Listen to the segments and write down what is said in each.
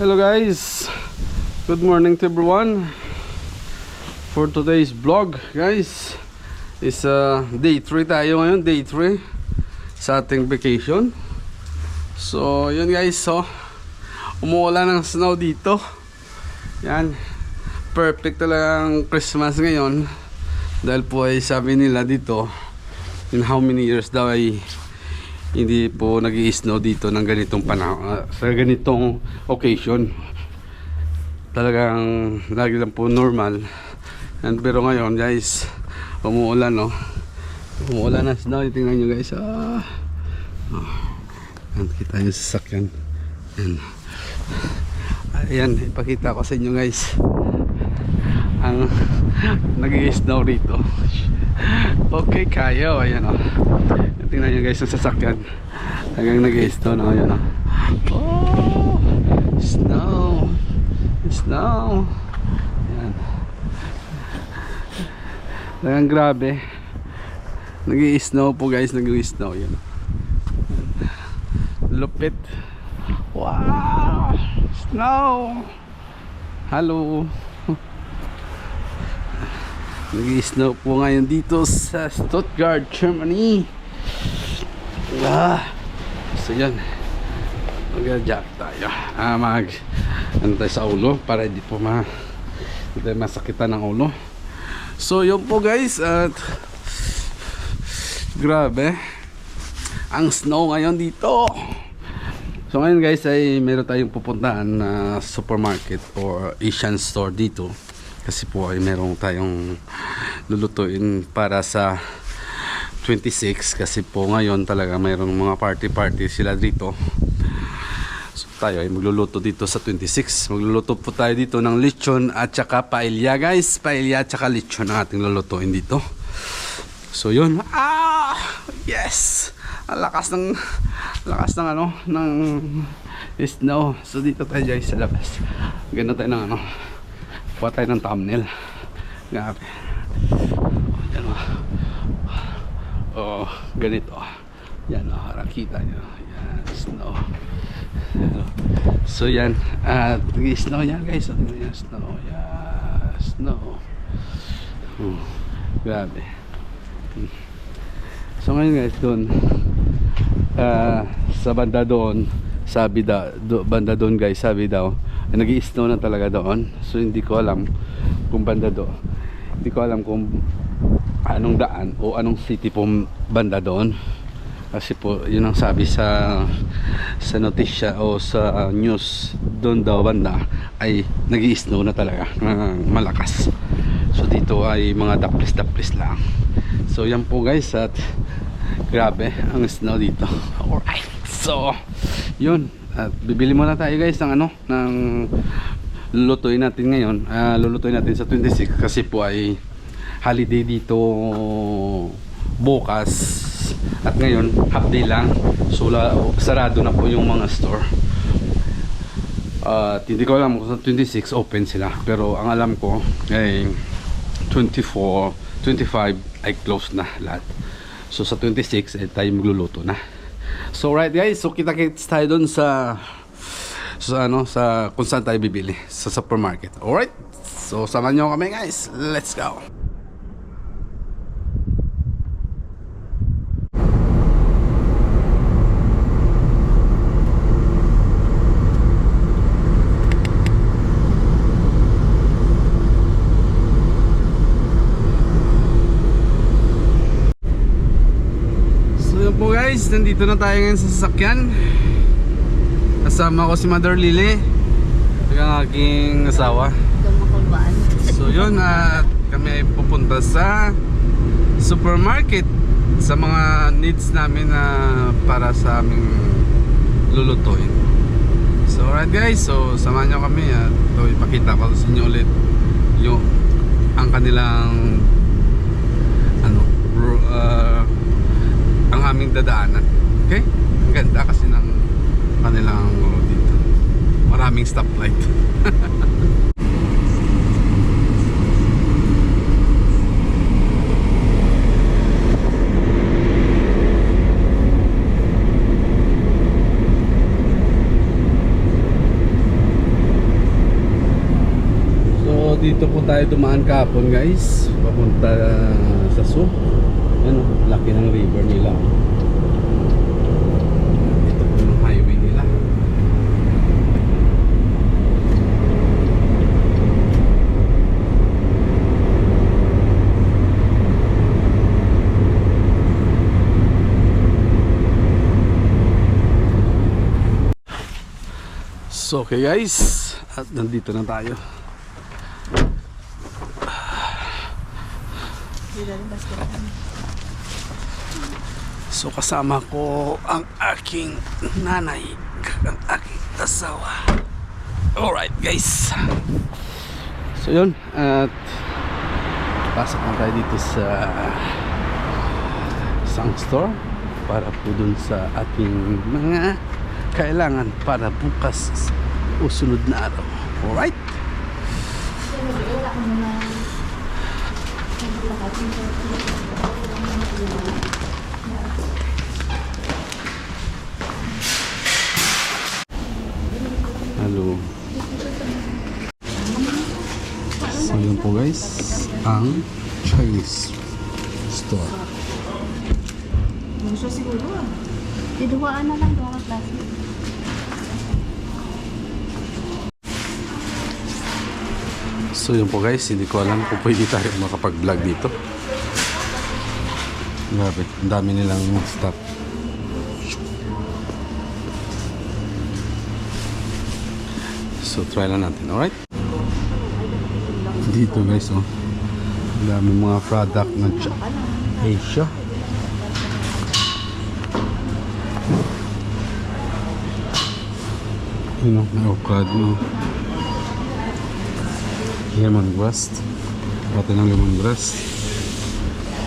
Hello guys, good morning to everyone. For today's vlog guys is day 3 tayo ngayon, day 3 sa ating vacation. So yun guys, so umuulan ng snow dito. Yan, perfect talagang Christmas ngayon. Dahil po ay sabi nila dito, in how many years daw ay hindi po nag-i-snow dito ng ganitong panahon, sa ganitong occasion. Talagang lagi lang po normal. Pero ngayon guys, umuulan, no? Umuulan na snow. Tingnan nyo guys. Kita nyo sa sasakyan. Ayan, ipakita ko sa inyo guys ang nag-i-snow rito. Okay kayo. Ayan, oh. Tingnan nyo guys ang sasakyan. Hanggang nag-i-snow na. Ayan, oh. Oh, snow. Snow. Ayan. Talagang grabe. Nag-i-snow po guys. Nag-i-snow. Ayan, oh. Lupit. Wow. Snow. Hello. Nag-i-snow po ngayon dito sa Stuttgart, Germany. So yan, mag-jack tayo. Ano tayo sa ulo para hindi po hindi masakitan ng ulo. So yun po guys, at grabe ang snow ngayon dito. So ngayon guys ay meron tayong pupuntahan na supermarket or Asian store dito. Kasi po ay meron tayong lulutuin para sa 26. Kasi po ngayon talaga mayroong mga party sila dito. So tayo ay magluluto dito sa 26. Magluluto po tayo dito ng lechon at saka paella guys. Paella at saka lechon ang ating lulutuin dito. So yun. Yes! Ang lakas ng ano, ng snow. So dito tayo guys sa labas. Ganda tayo ng ano, kuha tayo ng thumbnail. Grabe. Yan o. Oh, ganito. Yan o, rakita nyo. Yan, snow. So yan, snow yan guys. Tingnan nyo, snow. Yan, snow. Grabe. So ngayon guys, doon sa banda doon, sabi banda doon guys, sabi daw nag-i-snow na talaga doon. So hindi ko alam kung banda doon, hindi ko alam kung anong daan o anong city po banda doon. Kasi po yun ang sabi sa notisya o sa news, doon daw banda ay nag-i-snow na talaga, malakas. So dito ay mga daplis lang. So yan po guys, at grabe ang snow dito. Alright, so yun, at bibili muna tayo guys ng ano, ng lulutuin natin ngayon. Lulutuin natin sa 26 kasi po ay holiday dito bukas, at ngayon half day lang. So sarado na po yung mga store. Hindi ko alam kung sa 26 open sila, pero ang alam ko ay 24, 25 ay close na lahat. So sa 26 eh, tayo magluluto na. So right guys, so kita-kits tayo doon sa kung saan tayo bibili sa supermarket. Alright, so samahan nyo kami guys, let's go. Po guys, nandito na tayo ngayon sa sasakyan. Kasama ko si Mother Lily, ang aking asawa. So yun, kami ay pupunta sa supermarket sa mga needs namin para sa aming lulutuin. So alright guys, so samahan nyo kami at ito, ipakita ko sa inyo ulit yung ang kanilang ano, ang aming dadaanan. Okay? Ang ganda kasi ng kanilang road dito. Maraming stoplight. dito po tayo dumaan kahapon guys, papunta sa Sub. Yan o, laki ng river nila. Ito po yung highway nila. So okay guys, at nandito na tayo. So kasama ko ang aking nanay, ang aking asawa. Alright guys. So yun, at pasok na tayo dito sa isang store para po dun sa ating mga kailangan para bukas o sunod na araw. Alright? Hello. So yun po guys, ang Chinese store. Gusto siguro ah. Diduwaan na lang doon ang klase. So yun po guys, hindi ko alam kung pwede tayo makapag-vlog dito. Grabe, ang dami nilang stop. So try lang natin, alright? Dito guys, oh. Ang dami mga product ng Asia. Yun o, may okra din o. Lemongrass. Pati ng lemongrass.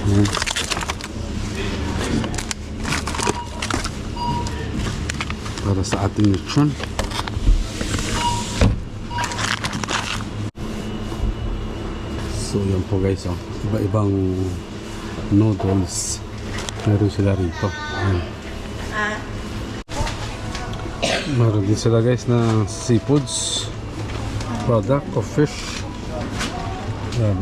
Ayan. Para sa ating lechon. So yan po guys, oh. Iba-ibang noodles. Meron sila rito. Ayan. Meron din sila guys na seafoods product of fish. Ayan.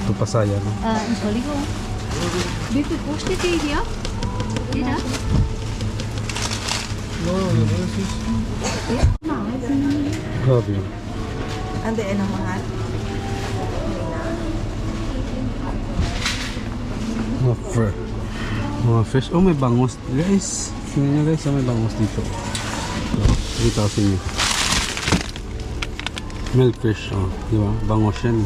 Ito pasaya, no? Sorry ko. Bibi poste kaya? Dida? Grabe yun. Ande ang mahal. Mga fish. Oh, may bangos guys. Tingnan nyo guys, may bangos dito. So, 3,000 yun. Milkfish, oh. Di ba? Bangos yan.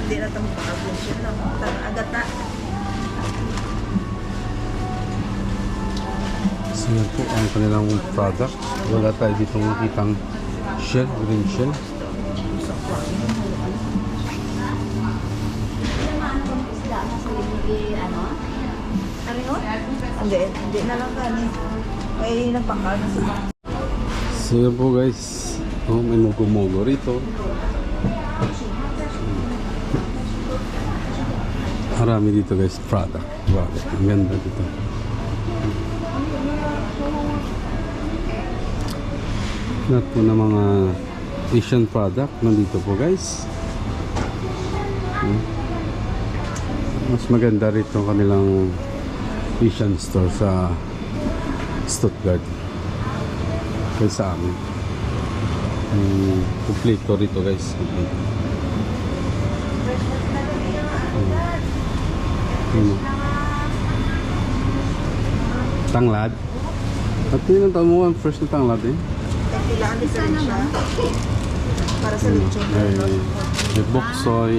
Hindi na ito makakabensyon lang. Agad na. So yan po ang kanilang product. Wala tayo dito makitang shell, green shell. Hindi na lang gani. May nagpangkal na sila. So yan po guys. Oh, may mugo-mugo rito. Marami dito guys, product. Wow, ang ganda dito. Lahat po ng mga Asian product nandito po guys. Mas maganda rito ang kanilang Asian store sa Stuttgart kaysa amin. Kompleto rito guys. Kompleto. Tanglad. At yun ang tamo ang fresh na tanglad eh. Kailangan din sa rin siya. Para sa lechon. May boksoy.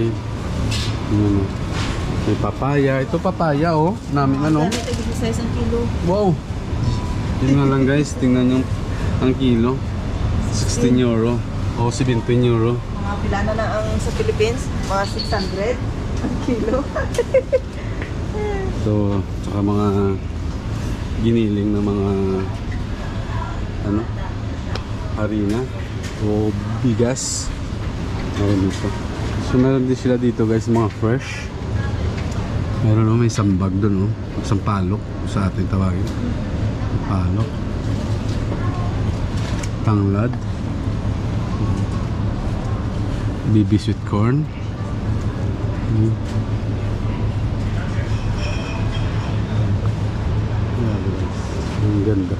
May papaya. Ito papaya oh. Namin ano. Ganit ay sa isang kilo. Wow. Yun nga lang guys. Tingnan yung ang kilo. 16 euro. O 17 euro. Mga pila na lang ang sa Philippines. Mga 600 ang kilo. So, tsaka mga giniling na mga ano, harina o bigas. Meron dito. So, meron din sila dito guys, mga fresh. Meron naman may sambag doon, oh. Sampalok sa atin tawagin. Sampalok. Tanglad. BB sweet corn. Ang ganda.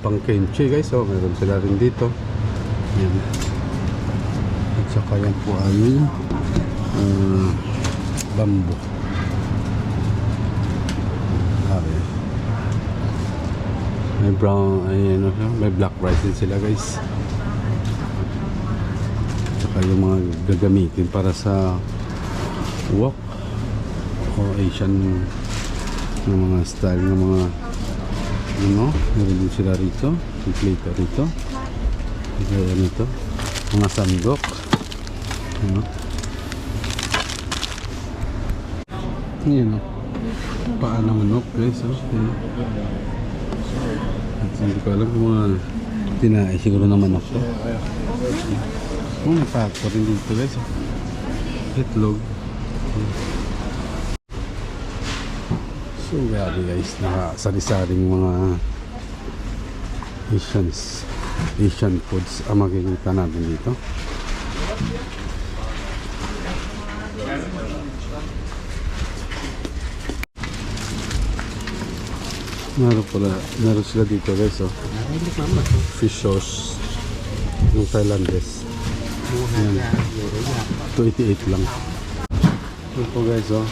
Pang kimchi guys, oh, meron sila rin dito. Yan. At saka yan po ay bamboo. May brown, ay ano, may black rice din sila guys. At saka yung mga gagamitin para sa wok o Asian ng mga style ng mga ano, meron din sila rito, yung plate rito. Kaya nito, mga sandok. Ano? Yan o. Paa ng manok guys. Oh. At hindi ko alam kung mga tinae siguro ng manok to. May pato rin dito guys. Itlog. So grabe guys, nakasari-saring mga Asian foods ang makikita natin dito. Meron sila dito guys, oh. Fish sauce ng Thailandese. Yan. 288 lang. Ito guys, oh.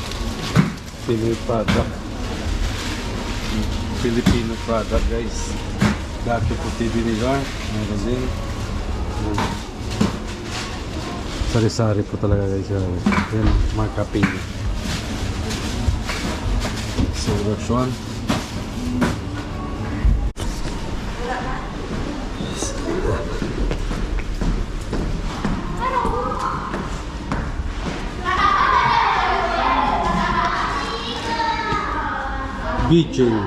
Filipino product guys. Dati puti vinegar, meron din. Sari-sari po talaga guys. Yan, mga kaping. So that's one. Beaching.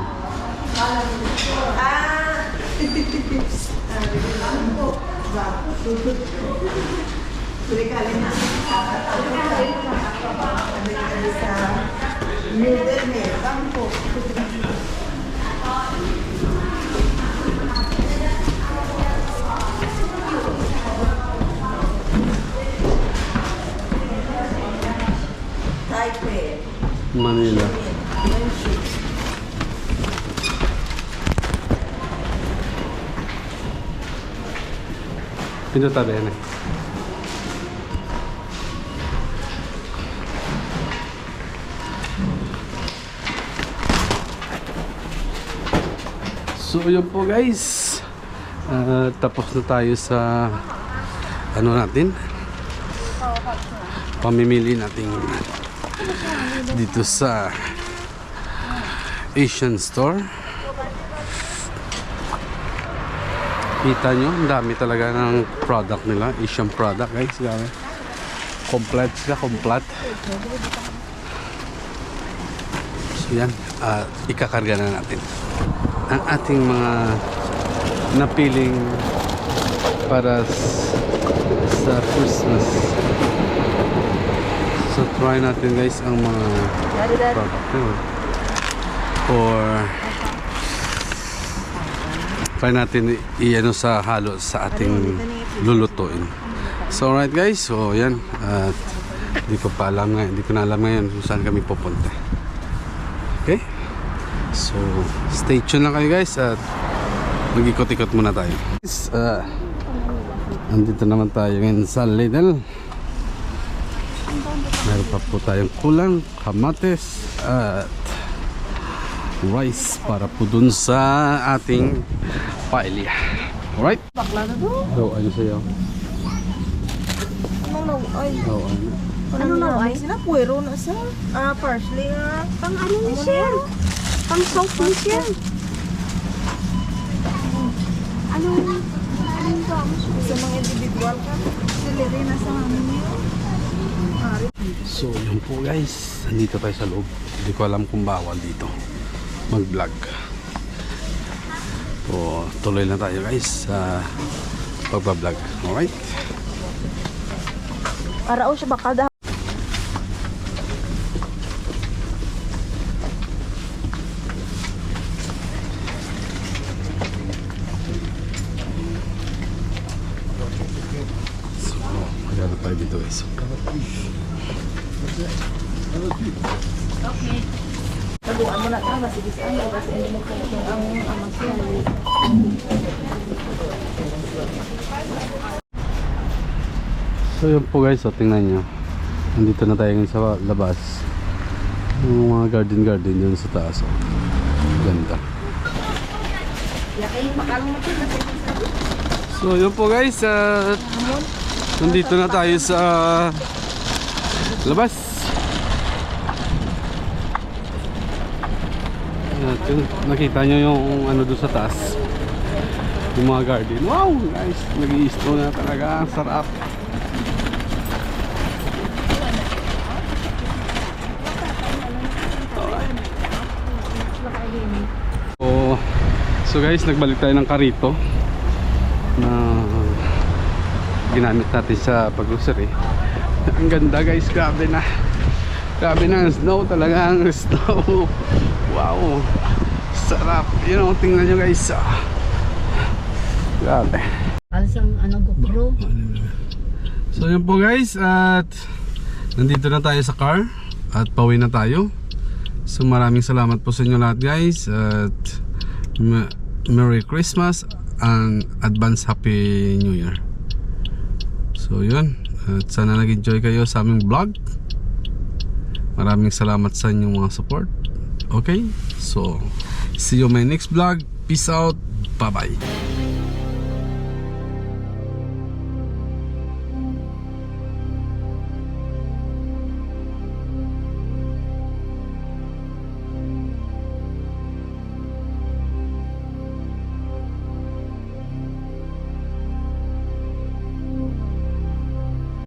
Manila. Pinunta ba yan eh? So yun po guys, tapos na tayo sa ano natin, pamimili natin dito sa Asian store. Kita nyo, ang dami talaga ng product nila, Asian product guys. Complete sila, complete. So yan, ikakarga na natin ang ating mga napiling para sa Christmas. So try natin guys ang mga product nila. Or try natin i-ano sa halo sa ating lulutuin. So alright guys, so yan, at hindi ko na alam ngayon kung saan kami pupunta. Okay, so stay tuned lang kayo guys at mag-ikot-ikot muna tayo. Andito naman tayo ngayon sa Lidl. Meron pa po tayong kulang, kamates at rice para po dun sa ating paella. Alright? Bakla na to. So, ano sa'yo? Anong naway? Oh, ano? Ano naway? Sina puwero na sa parsley nga. Pang ano na siya? Pang sauce na siya. Anong ba? Sa mga individual ka. Siliri na sa amin yun. So, yun po guys. Nandito tayo sa loob. Hindi ko alam kung bawal dito mag-vlog. So, tuloy na tayo guys sa pagbablog. Alright? Para o siya baka dito guys. Taguan mo na ka, masigisan mo kasi hindi mo kaya ang magsinali. So yun po guys, so tingnan nyo. Nandito na tayo ngayon sa labas. Yung mga garden dyan sa taas. Oh. Ganda. Yakay, makalong mo ito kasi So yun po guys, nandito na tayo sa labas. At yun, nakita nyo yung ano doon sa taas. Yung mga garden. Wow guys, nag-i-snow na talaga. Ang sarap. So guys, nagbalik tayo ng karito na ginamit natin sa pag-grocery. Ang ganda guys, grabe na ang snow, talaga ang snow. Wow, sarap. You know, tingnan nyo guys. Grabe. Alasang GoPro. So yun po guys, at nandito na tayo sa car at pauwi na tayo. So maraming salamat po sa inyo lahat guys, at Merry Christmas and advance Happy New Year. So yun, at sana nag-enjoy kayo sa aming vlog. Maraming salamat sa inyong mga support. Okay, so see you in my next vlog. Peace out, bye bye.